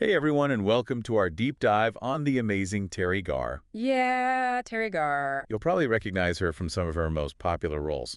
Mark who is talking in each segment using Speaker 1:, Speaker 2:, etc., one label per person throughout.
Speaker 1: Hey everyone, and welcome to our deep dive on the amazing Teri Garr.
Speaker 2: Yeah, Teri Garr.
Speaker 1: You'll probably recognize her from some of her most popular roles,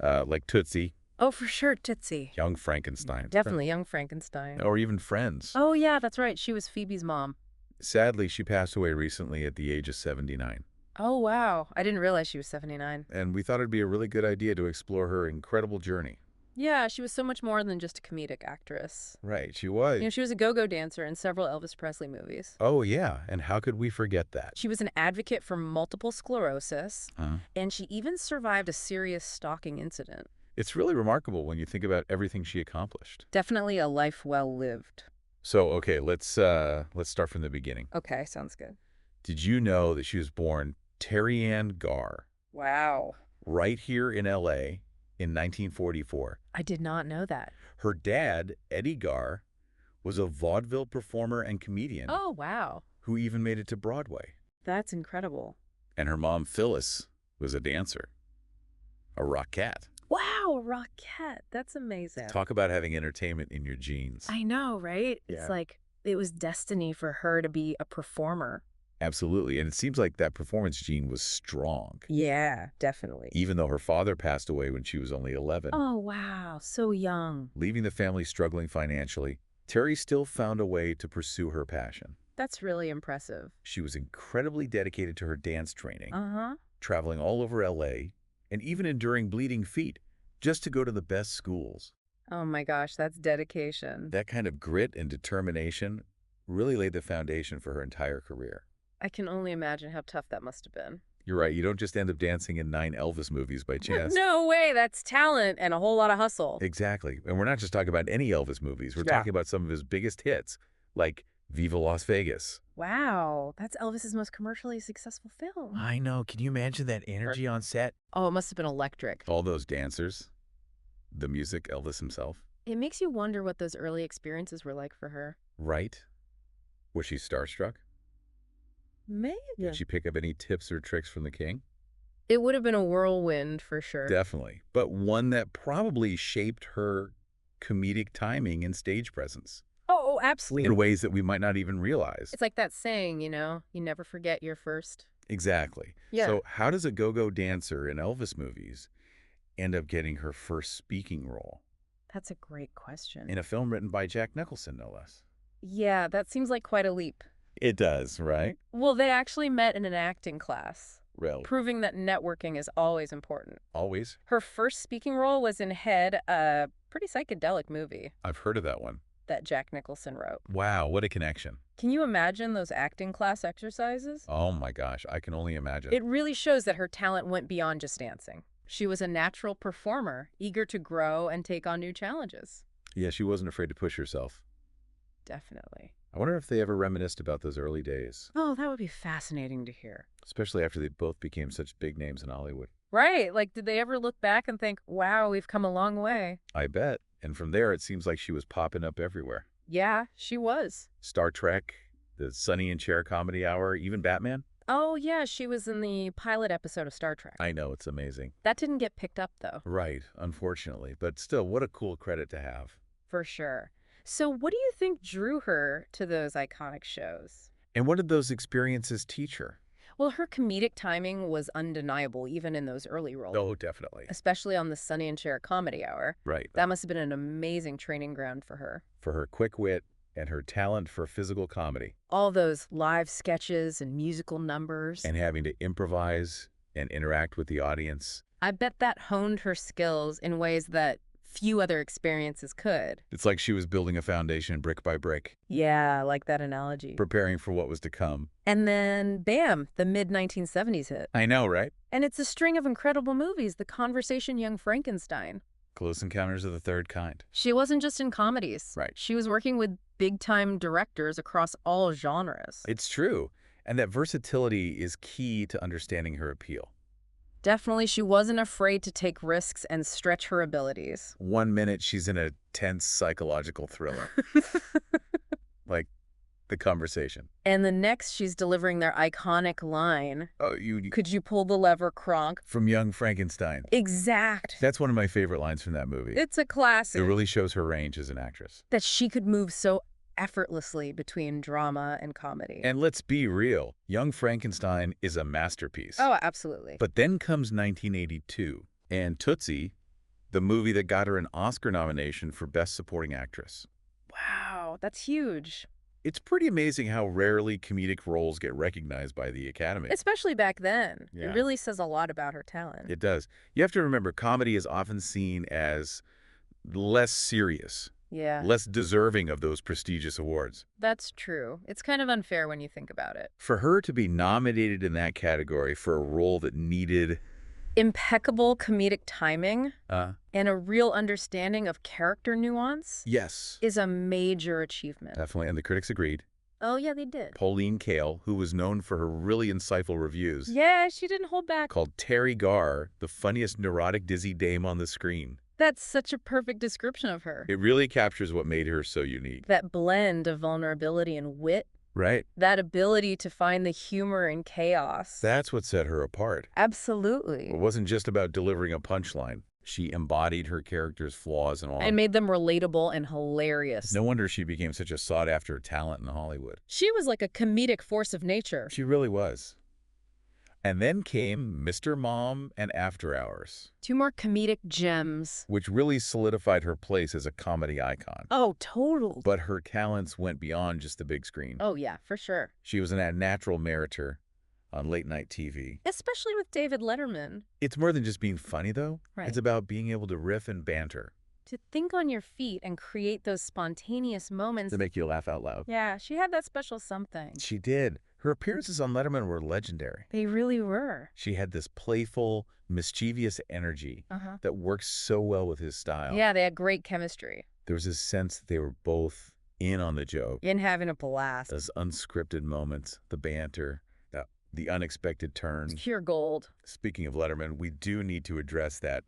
Speaker 1: like Tootsie,
Speaker 2: Oh, for sure, Tootsie.
Speaker 1: Young Frankenstein,
Speaker 2: Definitely Young Frankenstein.
Speaker 1: or even Friends.
Speaker 2: Oh, yeah, that's right. She was Phoebe's mom.
Speaker 1: Sadly, she passed away recently at the age of 79,
Speaker 2: Oh, wow. I didn't realize she was 79.
Speaker 1: and we thought it'd be a really good idea to explore her incredible journey.
Speaker 2: Yeah, she was so much more than just a comedic actress.
Speaker 1: Right, she was.
Speaker 2: She was a go-go dancer in several Elvis Presley movies.
Speaker 1: Oh yeah, and how could we forget that?
Speaker 2: She was an advocate for multiple sclerosis,
Speaker 1: Huh?
Speaker 2: and she even survived a serious stalking incident.
Speaker 1: It's really remarkable when you think about everything she accomplished.
Speaker 2: Definitely a life well lived.
Speaker 1: So, okay, let's start from the beginning.
Speaker 2: Okay, sounds good.
Speaker 1: Did you know that she was born Teri Garr
Speaker 2: Wow.
Speaker 1: right here in L.A. in 1944?
Speaker 2: I did not know that.
Speaker 1: Her dad, Eddie Garr, was a vaudeville performer and comedian
Speaker 2: Oh, wow.
Speaker 1: who even made it to Broadway.
Speaker 2: That's incredible.
Speaker 1: And her mom, Phyllis, was a dancer, a rockette.
Speaker 2: Wow, Rockette. That's amazing.
Speaker 1: Talk about having entertainment in your genes.
Speaker 2: I know, right?
Speaker 1: Yeah.
Speaker 2: It's like it was destiny for her to be a performer.
Speaker 1: Absolutely. And it seems like that performance gene was strong,
Speaker 2: Yeah, definitely.
Speaker 1: even though her father passed away when she was only 11.
Speaker 2: Oh, wow. So young.
Speaker 1: Leaving the family struggling financially, Teri still found a way to pursue her passion.
Speaker 2: That's really impressive.
Speaker 1: She was incredibly dedicated to her dance training,
Speaker 2: Uh-huh.
Speaker 1: traveling all over L.A., and even enduring bleeding feet just to go to the best schools.
Speaker 2: Oh my gosh, that's dedication.
Speaker 1: That kind of grit and determination really laid the foundation for her entire career.
Speaker 2: I can only imagine how tough that must have been.
Speaker 1: You're right, you don't just end up dancing in 9 Elvis movies by chance.
Speaker 2: No way, that's talent and a whole lot of hustle.
Speaker 1: Exactly. And we're not just talking about any Elvis movies. We're
Speaker 2: Yeah.
Speaker 1: talking about some of his biggest hits, like Viva Las Vegas.
Speaker 2: Wow, that's Elvis's most commercially successful film.
Speaker 1: I know. Can you imagine that energy on set?
Speaker 2: Oh, it must have been electric.
Speaker 1: All those dancers, the music, Elvis himself.
Speaker 2: It makes you wonder what those early experiences were like for her.
Speaker 1: Right? Was she starstruck?
Speaker 2: Maybe.
Speaker 1: Did she pick up any tips or tricks from the king?
Speaker 2: It would have been a whirlwind for sure.
Speaker 1: Definitely. But one that probably shaped her comedic timing and stage presence
Speaker 2: Oh, absolutely.
Speaker 1: in ways that we might not even realize.
Speaker 2: It's like that saying, you never forget your first.
Speaker 1: Exactly.
Speaker 2: Yeah.
Speaker 1: So how does a go-go dancer in Elvis movies end up getting her first speaking role
Speaker 2: That's a great question.
Speaker 1: in a film written by Jack Nicholson, no less?
Speaker 2: Yeah, that seems like quite a leap.
Speaker 1: It does, right?
Speaker 2: Well, they actually met in an acting class,
Speaker 1: Well,
Speaker 2: proving that networking is always important.
Speaker 1: always.
Speaker 2: Her first speaking role was in Head, a pretty psychedelic movie
Speaker 1: I've heard of that one.
Speaker 2: that Jack Nicholson wrote.
Speaker 1: Wow, what a connection.
Speaker 2: Can you imagine those acting class exercises?
Speaker 1: Oh my gosh, I can only imagine.
Speaker 2: It really shows that her talent went beyond just dancing. She was a natural performer, eager to grow and take on new challenges.
Speaker 1: Yeah, she wasn't afraid to push herself.
Speaker 2: Definitely.
Speaker 1: I wonder if they ever reminisced about those early days,
Speaker 2: Oh, that would be fascinating to hear.
Speaker 1: especially after they both became such big names in Hollywood.
Speaker 2: Right. Like, did they ever look back and think, wow, we've come a long way?
Speaker 1: I bet. And from there, it seems like she was popping up everywhere.
Speaker 2: Yeah, she was.
Speaker 1: Star Trek, the Sonny and Cher comedy hour, even Batman.
Speaker 2: Oh, yeah, she was in the pilot episode of Star Trek.
Speaker 1: I know, it's amazing.
Speaker 2: That didn't get picked up, though.
Speaker 1: Right, unfortunately. But still, what a cool credit to have.
Speaker 2: For sure. So what do you think drew her to those iconic shows?
Speaker 1: And what did those experiences teach her?
Speaker 2: Well, her comedic timing was undeniable, even in those early roles.
Speaker 1: Oh, definitely.
Speaker 2: Especially on the Sonny and Cher comedy hour.
Speaker 1: Right.
Speaker 2: That must have been an amazing training ground for her.
Speaker 1: For her quick wit and her talent for physical comedy.
Speaker 2: All those live sketches and musical numbers.
Speaker 1: And having to improvise and interact with the audience.
Speaker 2: I bet that honed her skills in ways that few other experiences could.
Speaker 1: It's like she was building a foundation brick by brick,
Speaker 2: Yeah, I like that analogy.
Speaker 1: preparing for what was to come.
Speaker 2: And then, bam, the mid-1970s hit.
Speaker 1: I know, right?
Speaker 2: And it's a string of incredible movies, The Conversation, Young Frankenstein.
Speaker 1: Close Encounters of the Third Kind.
Speaker 2: She wasn't just in comedies.
Speaker 1: Right.
Speaker 2: She was working with big-time directors across all genres.
Speaker 1: It's true. And that versatility is key to understanding her appeal.
Speaker 2: Definitely, she wasn't afraid to take risks and stretch her abilities.
Speaker 1: 1 minute, she's in a tense psychological thriller, like The Conversation.
Speaker 2: And the next, she's delivering their iconic line,
Speaker 1: Oh, you
Speaker 2: "Could you pull the lever, Kronk?"
Speaker 1: from Young Frankenstein.
Speaker 2: Exact.
Speaker 1: That's one of my favorite lines from that movie.
Speaker 2: It's a classic.
Speaker 1: It really shows her range as an actress.
Speaker 2: That she could move so effortlessly between drama and comedy.
Speaker 1: And let's be real, Young Frankenstein is a masterpiece.
Speaker 2: Oh, absolutely.
Speaker 1: But then comes 1982, and Tootsie, the movie that got her an Oscar nomination for Best Supporting Actress.
Speaker 2: Wow, that's huge.
Speaker 1: It's pretty amazing how rarely comedic roles get recognized by the Academy.
Speaker 2: Especially back then.
Speaker 1: Yeah.
Speaker 2: It really says a lot about her talent.
Speaker 1: It does. You have to remember, comedy is often seen as less serious,
Speaker 2: Yeah,
Speaker 1: less deserving of those prestigious awards.
Speaker 2: that's true. It's kind of unfair when you think about it.
Speaker 1: For her to be nominated in that category for a role that needed
Speaker 2: Impeccable comedic timing
Speaker 1: uh,
Speaker 2: and a real understanding of character nuance
Speaker 1: yes,
Speaker 2: is a major achievement.
Speaker 1: definitely, and the critics agreed.
Speaker 2: Oh, yeah, they did.
Speaker 1: Pauline Kael, who was known for her really insightful reviews,
Speaker 2: Yeah, she didn't hold back.
Speaker 1: called Teri Garr the funniest neurotic dizzy dame on the screen.
Speaker 2: That's such a perfect description of her.
Speaker 1: It really captures what made her so unique.
Speaker 2: That blend of vulnerability and wit,
Speaker 1: Right?
Speaker 2: that ability to find the humor in chaos.
Speaker 1: That's what set her apart.
Speaker 2: Absolutely.
Speaker 1: It wasn't just about delivering a punchline. She embodied her character's flaws and all.
Speaker 2: And made them relatable and hilarious.
Speaker 1: No wonder she became such a sought-after talent in Hollywood.
Speaker 2: She was like a comedic force of nature.
Speaker 1: She really was. And then came Mr. Mom and After Hours,
Speaker 2: Two more comedic gems.
Speaker 1: which really solidified her place as a comedy icon.
Speaker 2: Oh, total.
Speaker 1: But her talents went beyond just the big screen.
Speaker 2: Oh, yeah, for sure.
Speaker 1: She was a natural narrator on late-night TV.
Speaker 2: Especially with David Letterman.
Speaker 1: It's more than just being funny, though.
Speaker 2: Right.
Speaker 1: It's about being able to riff and banter.
Speaker 2: To think on your feet and create those spontaneous moments.
Speaker 1: To make you laugh out loud.
Speaker 2: Yeah, she had that special something.
Speaker 1: She did. Her appearances on Letterman were legendary.
Speaker 2: They really were.
Speaker 1: She had this playful, mischievous energy
Speaker 2: Uh-huh.
Speaker 1: that worked so well with his style.
Speaker 2: Yeah, they had great chemistry.
Speaker 1: There was this sense that they were both in on the joke.
Speaker 2: In having a blast.
Speaker 1: Those unscripted moments, the banter, the unexpected turns.
Speaker 2: It's pure gold.
Speaker 1: Speaking of Letterman, we do need to address that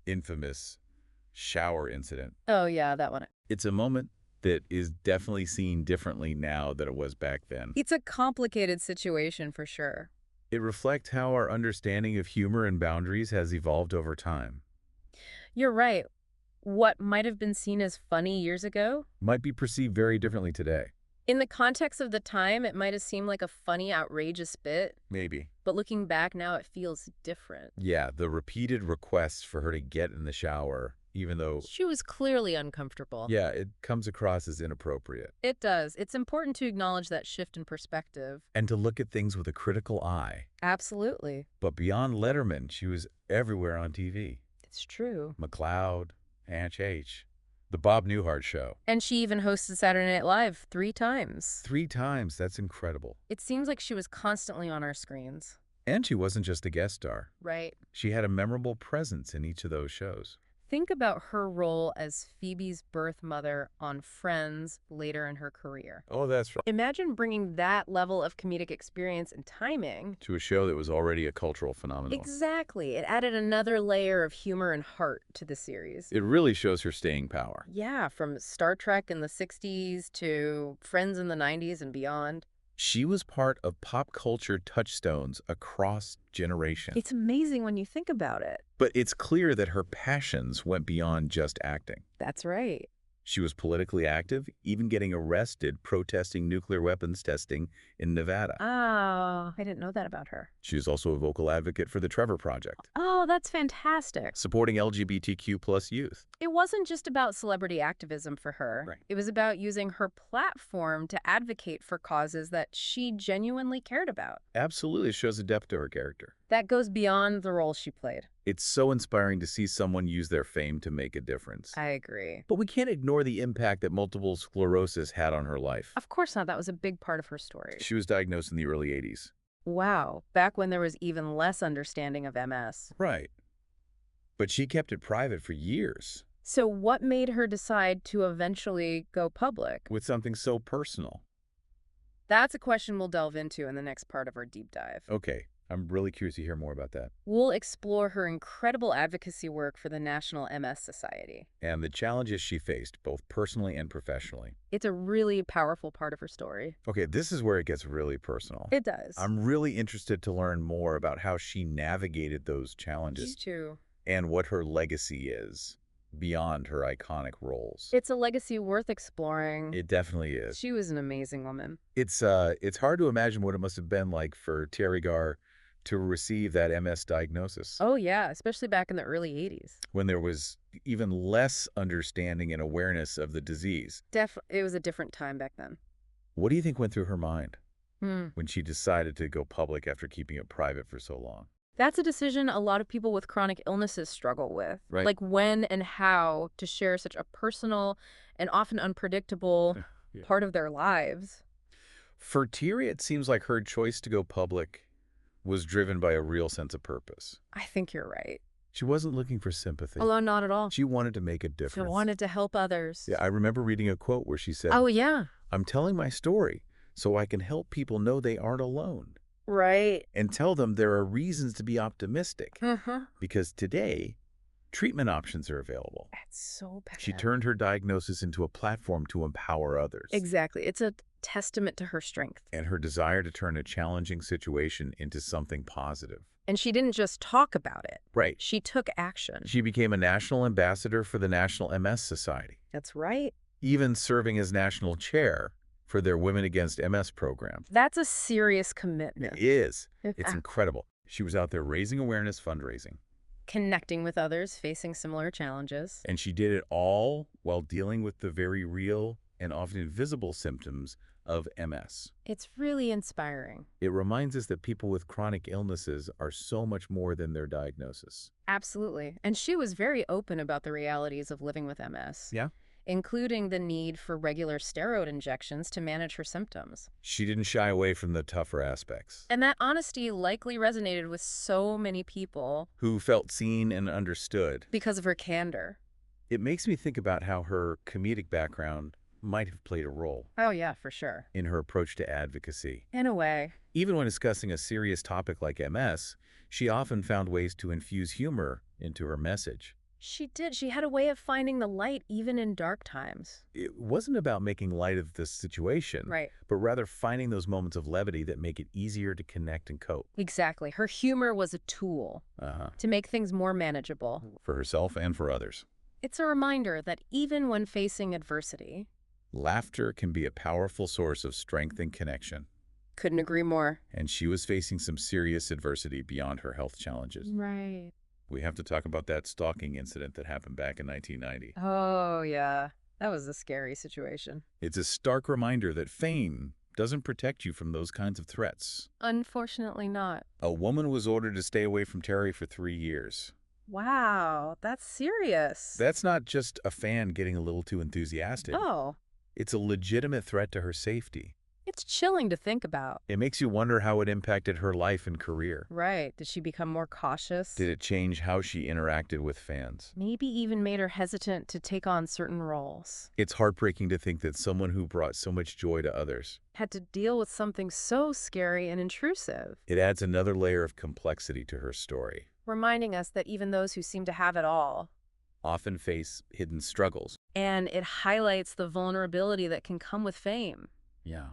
Speaker 1: infamous shower incident.
Speaker 2: Oh, yeah, that one.
Speaker 1: It's a moment that is definitely seen differently now than it was back then.
Speaker 2: It's a complicated situation for sure.
Speaker 1: It reflects how our understanding of humor and boundaries has evolved over time.
Speaker 2: You're right. What might have been seen as funny years ago,
Speaker 1: Might be perceived very differently today.
Speaker 2: in the context of the time, it might have seemed like a funny, outrageous bit.
Speaker 1: Maybe.
Speaker 2: But looking back now, it feels different.
Speaker 1: Yeah, the repeated requests for her to get in the shower, even though,
Speaker 2: She was clearly uncomfortable.
Speaker 1: yeah, it comes across as inappropriate.
Speaker 2: It does. It's important to acknowledge that shift in perspective.
Speaker 1: And to look at things with a critical eye.
Speaker 2: Absolutely.
Speaker 1: But beyond Letterman, she was everywhere on TV.
Speaker 2: It's true.
Speaker 1: McCloud, H. The Bob Newhart Show.
Speaker 2: And she even hosted Saturday Night Live 3 times.
Speaker 1: 3 times, that's incredible.
Speaker 2: It seems like she was constantly on our screens.
Speaker 1: And she wasn't just a guest star.
Speaker 2: Right.
Speaker 1: She had a memorable presence in each of those shows.
Speaker 2: Think about her role as Phoebe's birth mother on Friends later in her career.
Speaker 1: Oh, that's right.
Speaker 2: Imagine bringing that level of comedic experience and timing.
Speaker 1: To a show that was already a cultural phenomenon.
Speaker 2: Exactly. It added another layer of humor and heart to the series.
Speaker 1: It really shows her staying power.
Speaker 2: Yeah, from Star Trek in the 60s to Friends in the 90s and beyond.
Speaker 1: She was part of pop culture touchstones across generations.
Speaker 2: It's amazing when you think about it.
Speaker 1: But it's clear that her passions went beyond just acting.
Speaker 2: That's right.
Speaker 1: She was politically active, even getting arrested protesting nuclear weapons testing in Nevada.
Speaker 2: Oh, I didn't know that about her.
Speaker 1: She was also a vocal advocate for the Trevor Project,
Speaker 2: Oh, that's fantastic.
Speaker 1: supporting LGBTQ+ youth.
Speaker 2: It wasn't just about celebrity activism for her.
Speaker 1: Right.
Speaker 2: It was about using her platform to advocate for causes that she genuinely cared about.
Speaker 1: Absolutely shows a depth to her character.
Speaker 2: That goes beyond the role she played.
Speaker 1: It's so inspiring to see someone use their fame to make a difference.
Speaker 2: I agree.
Speaker 1: But we can't ignore the impact that multiple sclerosis had on her life.
Speaker 2: Of course not. That was a big part of her story.
Speaker 1: She was diagnosed in the early 80s.
Speaker 2: Wow. Back when there was even less understanding of MS.
Speaker 1: Right. But she kept it private for years.
Speaker 2: So what made her decide to eventually go public?
Speaker 1: With something so personal.
Speaker 2: That's a question we'll delve into in the next part of our deep dive.
Speaker 1: Okay, I'm really curious to hear more about that.
Speaker 2: We'll explore her incredible advocacy work for the National MS Society.
Speaker 1: And the challenges she faced, both personally and professionally.
Speaker 2: It's a really powerful part of her story.
Speaker 1: Okay, this is where it gets really personal.
Speaker 2: It does.
Speaker 1: I'm really interested to learn more about how she navigated those
Speaker 2: Me
Speaker 1: challenges
Speaker 2: too.
Speaker 1: and what her legacy is. beyond her iconic roles.
Speaker 2: It's a legacy worth exploring.
Speaker 1: It definitely is.
Speaker 2: She was an amazing woman.
Speaker 1: It's hard to imagine what it must have been like for Teri Garr to receive that MS diagnosis
Speaker 2: Oh, yeah, especially back in the early 80s.
Speaker 1: when there was even less understanding and awareness of the disease.
Speaker 2: It was a different time back then.
Speaker 1: What do you think went through her mind
Speaker 2: Hmm.
Speaker 1: when she decided to go public after keeping it private for so long?
Speaker 2: That's a decision a lot of people with chronic illnesses struggle with.
Speaker 1: Right.
Speaker 2: Like when and how to share such a personal and often unpredictable
Speaker 1: Yeah.
Speaker 2: part of their lives.
Speaker 1: For Teri, it seems like her choice to go public was driven by a real sense of purpose.
Speaker 2: I think you're right.
Speaker 1: She wasn't looking for sympathy.
Speaker 2: Although not at all.
Speaker 1: She wanted to make a
Speaker 2: She
Speaker 1: difference.
Speaker 2: wanted to help others.
Speaker 1: Yeah, I remember reading a quote where she said,
Speaker 2: Oh, yeah.
Speaker 1: I'm telling my story so I can help people know they aren't alone
Speaker 2: Right.
Speaker 1: and tell them there are reasons to be optimistic
Speaker 2: Uh-huh.
Speaker 1: because today treatment options are available.
Speaker 2: That's so bad.
Speaker 1: She turned her diagnosis into a platform to empower others.
Speaker 2: Exactly. It's a testament to her strength.
Speaker 1: And her desire to turn a challenging situation into something positive.
Speaker 2: And she didn't just talk about it.
Speaker 1: Right.
Speaker 2: She took action.
Speaker 1: She became a national ambassador for the National MS Society,
Speaker 2: That's right.
Speaker 1: even serving as national chair for their Women Against MS program.
Speaker 2: That's a serious commitment.
Speaker 1: It is.
Speaker 2: If
Speaker 1: It's
Speaker 2: a-
Speaker 1: incredible. She was out there raising awareness, fundraising.
Speaker 2: Connecting with others facing similar challenges.
Speaker 1: And she did it all while dealing with the very real and often invisible symptoms of MS.
Speaker 2: It's really inspiring.
Speaker 1: It reminds us that people with chronic illnesses are so much more than their diagnosis.
Speaker 2: Absolutely. And she was very open about the realities of living with MS.
Speaker 1: Yeah?
Speaker 2: Including the need for regular steroid injections to manage her symptoms.
Speaker 1: She didn't shy away from the tougher aspects.
Speaker 2: And that honesty likely resonated with so many people
Speaker 1: Who felt seen and understood.
Speaker 2: because of her candor.
Speaker 1: It makes me think about how her comedic background might have played a role
Speaker 2: Oh, yeah, for sure.
Speaker 1: in her approach to advocacy.
Speaker 2: In a way.
Speaker 1: Even when discussing a serious topic like MS, she often found ways to infuse humor into her message.
Speaker 2: She did. She had a way of finding the light even in dark times.
Speaker 1: It wasn't about making light of the situation,
Speaker 2: Right.
Speaker 1: but rather finding those moments of levity that make it easier to connect and cope.
Speaker 2: Exactly. Her humor was a tool to make things more manageable.
Speaker 1: For herself and for others.
Speaker 2: It's a reminder that even when facing adversity,
Speaker 1: Laughter can be a powerful source of strength and connection.
Speaker 2: couldn't agree more.
Speaker 1: And she was facing some serious adversity beyond her health challenges.
Speaker 2: Right.
Speaker 1: We have to talk about that stalking incident that happened back in 1990.
Speaker 2: Oh, yeah. That was a scary situation.
Speaker 1: It's a stark reminder that fame doesn't protect you from those kinds of threats.
Speaker 2: Unfortunately not.
Speaker 1: A woman was ordered to stay away from Teri for 3 years.
Speaker 2: Wow, that's serious.
Speaker 1: That's not just a fan getting a little too enthusiastic.
Speaker 2: Oh,
Speaker 1: It's a legitimate threat to her safety.
Speaker 2: it's chilling to think about.
Speaker 1: It makes you wonder how it impacted her life and career.
Speaker 2: Right. Did she become more cautious?
Speaker 1: Did it change how she interacted with fans?
Speaker 2: Maybe even made her hesitant to take on certain roles.
Speaker 1: It's heartbreaking to think that someone who brought so much joy to others.
Speaker 2: Had to deal with something so scary and intrusive,
Speaker 1: It adds another layer of complexity to her story.
Speaker 2: reminding us that even those who seem to have it all,
Speaker 1: Often face hidden struggles.
Speaker 2: and it highlights the vulnerability that can come with fame.
Speaker 1: Yeah.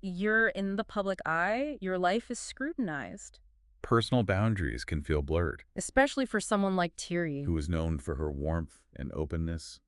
Speaker 2: You're in the public eye, your life is scrutinized,
Speaker 1: Personal boundaries can feel blurred.
Speaker 2: especially for someone like Teri.
Speaker 1: Who was known for her warmth and openness.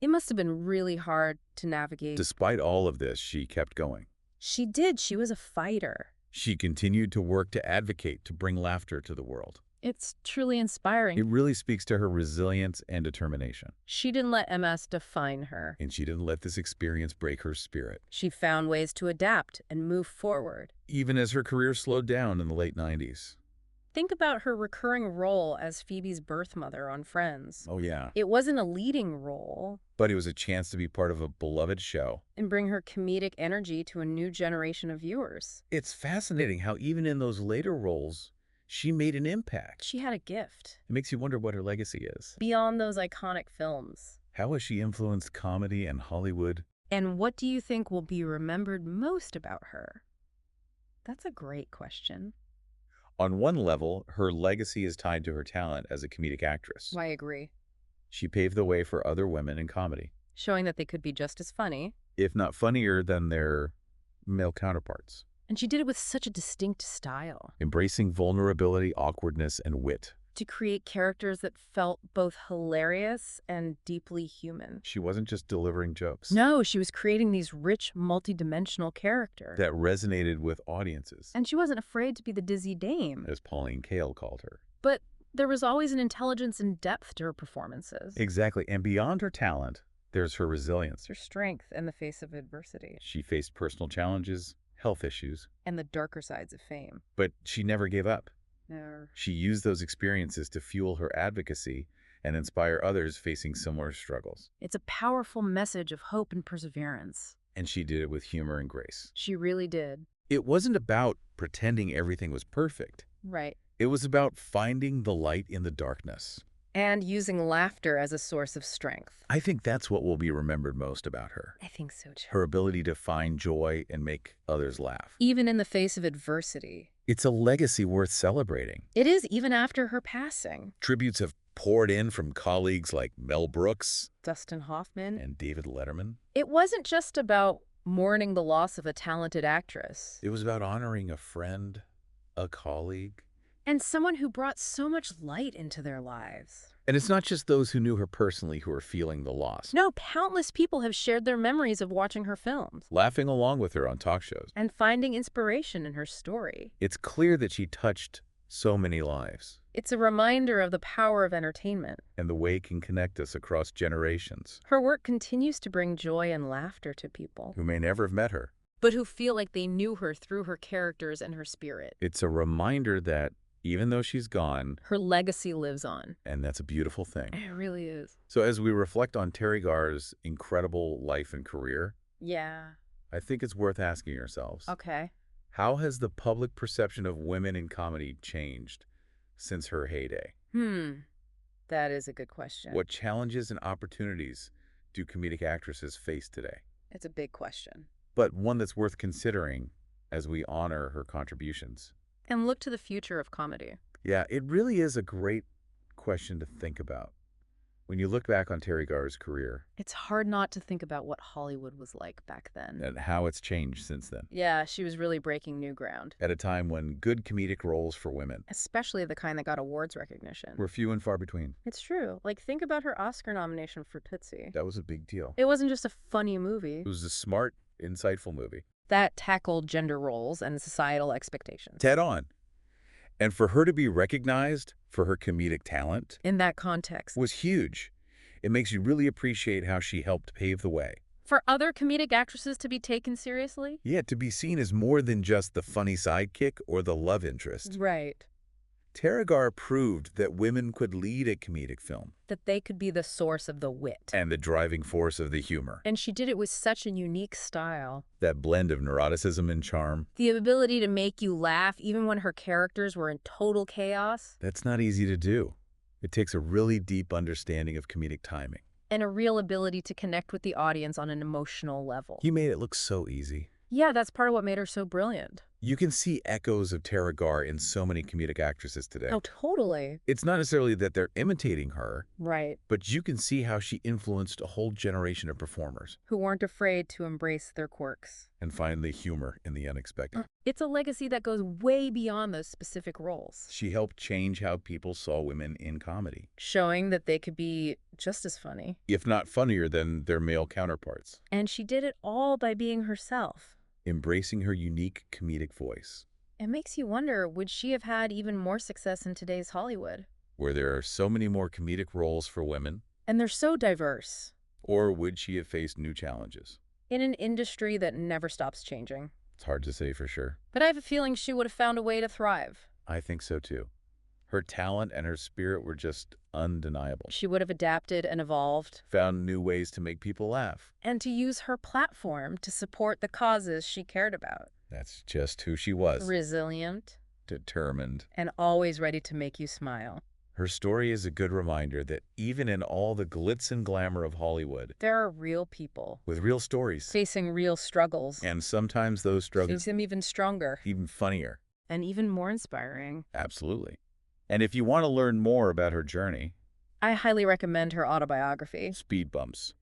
Speaker 2: It must have been really hard to navigate.
Speaker 1: Despite all of this, she kept going.
Speaker 2: She did. She was a fighter.
Speaker 1: She continued to work to advocate to bring laughter to the world.
Speaker 2: It's truly inspiring.
Speaker 1: It really speaks to her resilience and determination.
Speaker 2: She didn't let MS define her.
Speaker 1: And she didn't let this experience break her spirit.
Speaker 2: She found ways to adapt and move forward.
Speaker 1: Even as her career slowed down in the late 90s.
Speaker 2: Think about her recurring role as Phoebe's birth mother on Friends.
Speaker 1: Oh yeah.
Speaker 2: It wasn't a leading role,
Speaker 1: But it was a chance to be part of a beloved show.
Speaker 2: and bring her comedic energy to a new generation of viewers.
Speaker 1: It's fascinating how even in those later roles, she made an impact.
Speaker 2: She had a gift.
Speaker 1: It makes you wonder what her legacy is.
Speaker 2: Beyond those iconic films.
Speaker 1: How has she influenced comedy and Hollywood?
Speaker 2: And what do you think will be remembered most about her? That's a great question.
Speaker 1: On one level, her legacy is tied to her talent as a comedic actress.
Speaker 2: I agree.
Speaker 1: She paved the way for other women in comedy,
Speaker 2: Showing that they could be just as funny.
Speaker 1: if not funnier than their male counterparts,
Speaker 2: And she did it with such a distinct style.
Speaker 1: embracing vulnerability, awkwardness, and wit.
Speaker 2: to create characters that felt both hilarious and deeply human.
Speaker 1: She wasn't just delivering jokes.
Speaker 2: No, she was creating these rich, multidimensional characters.
Speaker 1: That resonated with audiences.
Speaker 2: And she wasn't afraid to be the dizzy dame.
Speaker 1: As Pauline Kael called her.
Speaker 2: But there was always an intelligence and depth to her performances.
Speaker 1: Exactly. And beyond her talent, there's her resilience.
Speaker 2: Her strength in the face of adversity.
Speaker 1: She faced personal challenges, health issues.
Speaker 2: And the darker sides of fame.
Speaker 1: But she never gave up.
Speaker 2: No.
Speaker 1: She used those experiences to fuel her advocacy and inspire others facing similar struggles.
Speaker 2: It's a powerful message of hope and perseverance.
Speaker 1: And she did it with humor and grace.
Speaker 2: She really did.
Speaker 1: It wasn't about pretending everything was perfect.
Speaker 2: Right.
Speaker 1: It was about finding the light in the darkness.
Speaker 2: And using laughter as a source of strength.
Speaker 1: I think that's what will be remembered most about her.
Speaker 2: I think so too.
Speaker 1: Her ability to find joy and make others laugh.
Speaker 2: Even in the face of adversity.
Speaker 1: It's a legacy worth celebrating.
Speaker 2: It is, even after her passing.
Speaker 1: Tributes have poured in from colleagues like Mel Brooks,
Speaker 2: Dustin Hoffman,
Speaker 1: and David Letterman.
Speaker 2: It wasn't just about mourning the loss of a talented actress.
Speaker 1: It was about honoring a friend, a colleague.
Speaker 2: And someone who brought so much light into their lives.
Speaker 1: And it's not just those who knew her personally who are feeling the loss.
Speaker 2: No, countless people have shared their memories of watching her films.
Speaker 1: Laughing along with her on talk shows.
Speaker 2: And finding inspiration in her story.
Speaker 1: It's clear that she touched so many lives.
Speaker 2: It's a reminder of the power of entertainment.
Speaker 1: And the way it can connect us across generations.
Speaker 2: Her work continues to bring joy and laughter to people.
Speaker 1: Who may never have met her.
Speaker 2: But who feel like they knew her through her characters and her spirit.
Speaker 1: It's a reminder that even though she's gone,
Speaker 2: her legacy lives on.
Speaker 1: And that's a beautiful thing.
Speaker 2: It really is.
Speaker 1: So as we reflect on Teri Garr's incredible life and career,
Speaker 2: yeah,
Speaker 1: I think it's worth asking ourselves.
Speaker 2: Okay.
Speaker 1: How has the public perception of women in comedy changed since her heyday?
Speaker 2: That is a good question.
Speaker 1: What challenges and opportunities do comedic actresses face today?
Speaker 2: It's a big question.
Speaker 1: But one that's worth considering as we honor her contributions.
Speaker 2: And look to the future of comedy.
Speaker 1: Yeah, it really is a great question to think about. When you look back on Teri Garr's career.
Speaker 2: It's hard not to think about what Hollywood was like back then.
Speaker 1: And how it's changed since then.
Speaker 2: Yeah, she was really breaking new ground.
Speaker 1: At a time when good comedic roles for women,
Speaker 2: especially the kind that got awards recognition,
Speaker 1: were few and far between.
Speaker 2: It's true. Like, think about her Oscar nomination for Tootsie.
Speaker 1: That was a big deal.
Speaker 2: It wasn't just a funny movie.
Speaker 1: It was a smart, insightful movie.
Speaker 2: That tackled gender roles and societal expectations.
Speaker 1: Head on. And for her to be recognized for her comedic talent
Speaker 2: in that context
Speaker 1: was huge. It makes you really appreciate how she helped pave the way.
Speaker 2: For other comedic actresses to be taken seriously?
Speaker 1: Yeah, to be seen as more than just the funny sidekick or the love interest.
Speaker 2: Right.
Speaker 1: Teri Garr proved that women could lead a comedic film.
Speaker 2: That they could be the source of the wit.
Speaker 1: And the driving force of the humor.
Speaker 2: And she did it with such a unique style.
Speaker 1: That blend of neuroticism and charm.
Speaker 2: The ability to make you laugh even when her characters were in total chaos.
Speaker 1: That's not easy to do. It takes a really deep understanding of comedic timing.
Speaker 2: And a real ability to connect with the audience on an emotional level.
Speaker 1: You made it look so easy.
Speaker 2: Yeah, that's part of what made her so brilliant.
Speaker 1: You can see echoes of Teri Garr in so many comedic actresses today.
Speaker 2: Oh, totally.
Speaker 1: It's not necessarily that they're imitating her.
Speaker 2: Right.
Speaker 1: But you can see how she influenced a whole generation of performers.
Speaker 2: Who weren't afraid to embrace their quirks.
Speaker 1: And find the humor in the unexpected.
Speaker 2: It's a legacy that goes way beyond those specific roles.
Speaker 1: She helped change how people saw women in comedy.
Speaker 2: Showing that they could be just as funny.
Speaker 1: If not funnier than their male counterparts.
Speaker 2: And she did it all by being herself.
Speaker 1: Embracing her unique comedic voice.
Speaker 2: It makes you wonder, would she have had even more success in today's Hollywood?
Speaker 1: Where there are so many more comedic roles for women.
Speaker 2: And they're so diverse.
Speaker 1: Or would she have faced new challenges?
Speaker 2: In an industry that never stops changing.
Speaker 1: It's hard to say for sure.
Speaker 2: But I have a feeling she would have found a way to thrive.
Speaker 1: I think so too. Her talent and her spirit were just undeniable.
Speaker 2: She would have adapted and evolved.
Speaker 1: Found new ways to make people laugh.
Speaker 2: And to use her platform to support the causes she cared about.
Speaker 1: That's just who she was.
Speaker 2: Resilient.
Speaker 1: Determined.
Speaker 2: And always ready to make you smile.
Speaker 1: Her story is a good reminder that even in all the glitz and glamour of Hollywood,
Speaker 2: there are real people.
Speaker 1: With real stories.
Speaker 2: Facing real struggles.
Speaker 1: And sometimes those struggles
Speaker 2: makes them even stronger.
Speaker 1: Even funnier.
Speaker 2: And even more inspiring.
Speaker 1: Absolutely. And if you want to learn more about her journey,
Speaker 2: I highly recommend her autobiography.
Speaker 1: Speed Bumps.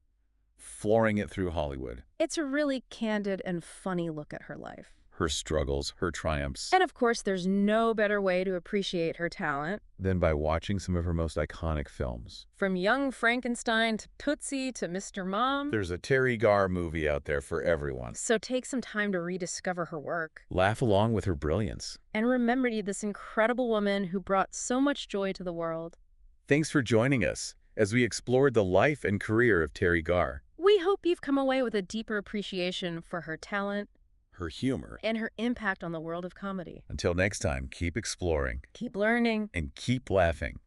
Speaker 1: Flooring It Through Hollywood.
Speaker 2: It's a really candid and funny look at her life.
Speaker 1: her struggles, her triumphs.
Speaker 2: And of course, there's no better way to appreciate her talent.
Speaker 1: Than by watching some of her most iconic films.
Speaker 2: From Young Frankenstein to Tootsie to Mr. Mom.
Speaker 1: There's a Teri Garr movie out there for everyone.
Speaker 2: So take some time to rediscover her work.
Speaker 1: Laugh along with her brilliance.
Speaker 2: And remember this incredible woman who brought so much joy to the world.
Speaker 1: Thanks for joining us as we explored the life and career of Teri Garr.
Speaker 2: We hope you've come away with a deeper appreciation for her talent,
Speaker 1: her humor,
Speaker 2: and her impact on the world of comedy.
Speaker 1: Until next time, keep exploring,
Speaker 2: keep learning,
Speaker 1: and keep laughing.